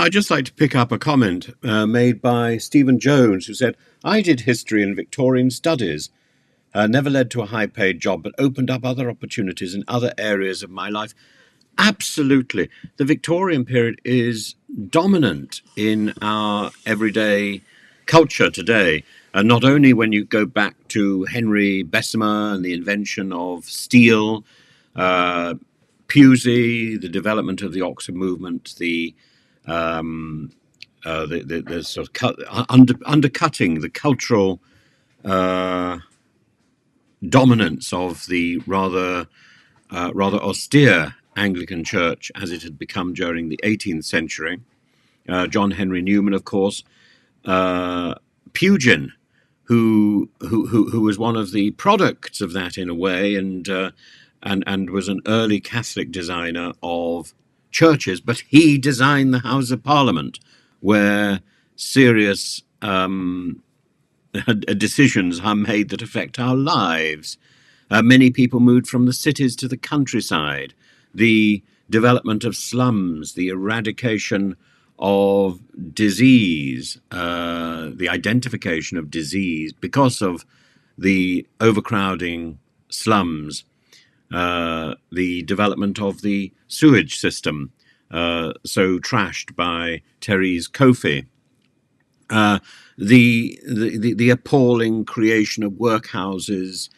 I'd just like to pick up a comment made by Stephen Jones, who said, "I did history and Victorian studies. Never led to a high-paid job, but opened up other opportunities in other areas of my life." Absolutely. The Victorian period is dominant in our everyday culture today. And not only when you go back to Henry Bessemer and the invention of steel, Pusey, the development of the Oxford movement, the sort of undercutting the cultural dominance of the rather austere Anglican Church as it had become during the 18th century. John Henry Newman, of course, Pugin, who was one of the products of that in a way, and was an early Catholic designer of churches, but he designed the House of Parliament, where serious decisions are made that affect our lives. Many people moved from the cities to the countryside. The development of slums, the eradication of disease, the identification of disease because of the overcrowding slums, the development of the sewage system, so trashed by Therese Coffey, the appalling creation of workhouses,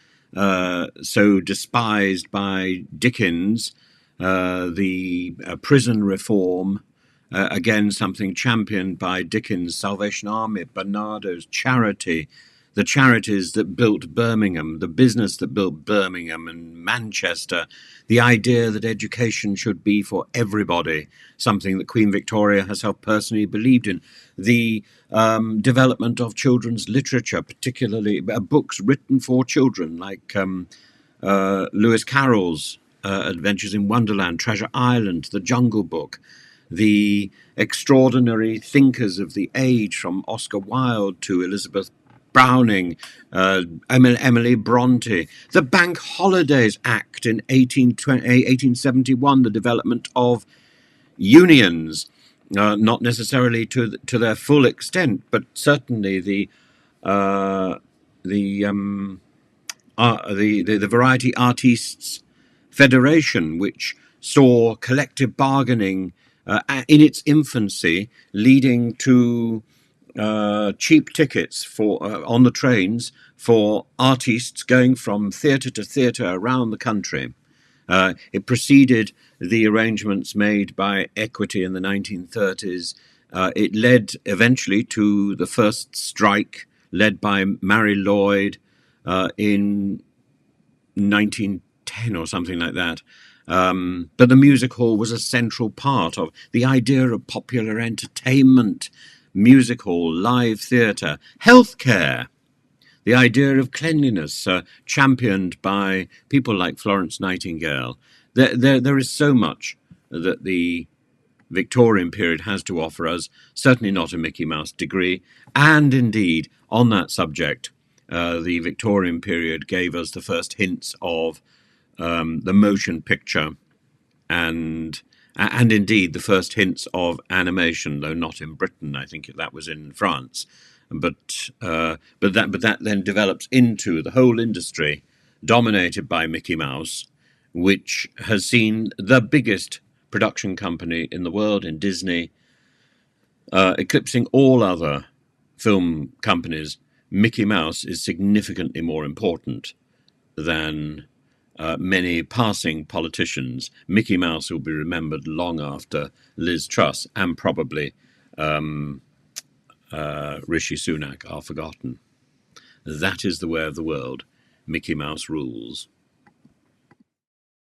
so despised by Dickens, the prison reform, again something championed by Dickens' Salvation Army, Barnardo's Charity, the charities that built Birmingham, the business that built Birmingham and Manchester, the idea that education should be for everybody, something that Queen Victoria herself personally believed in, the development of children's literature, particularly books written for children, like Lewis Carroll's Adventures in Wonderland, Treasure Island, The Jungle Book, the extraordinary thinkers of the age, from Oscar Wilde to Elizabeth Browning, Emily Bronte, the Bank Holidays Act in 1871, the development of unions, not necessarily to their full extent, but certainly the Variety Artists Federation, which saw collective bargaining in its infancy, leading to cheap tickets for on the trains for artists going from theatre to theatre around the country. It preceded the arrangements made by Equity in the 1930s. It led eventually to the first strike led by Mary Lloyd in 1910 or something like that. But the music hall was a central part of the idea of popular entertainment, music hall, live theatre, healthcare, the idea of cleanliness, championed by people like Florence Nightingale. There is so much that the Victorian period has to offer us, certainly not a Mickey Mouse degree. And indeed, on that subject, the Victorian period gave us the first hints of the motion picture and indeed the first hints of animation, though not in Britain. I think that was in France. But that then develops into the whole industry dominated by Mickey Mouse, which has seen the biggest production company in the world in Disney, eclipsing all other film companies. Mickey Mouse is significantly more important than many passing politicians. Mickey Mouse will be remembered long after Liz Truss, and probably Rishi Sunak are forgotten. That is the way of the world. Mickey Mouse rules.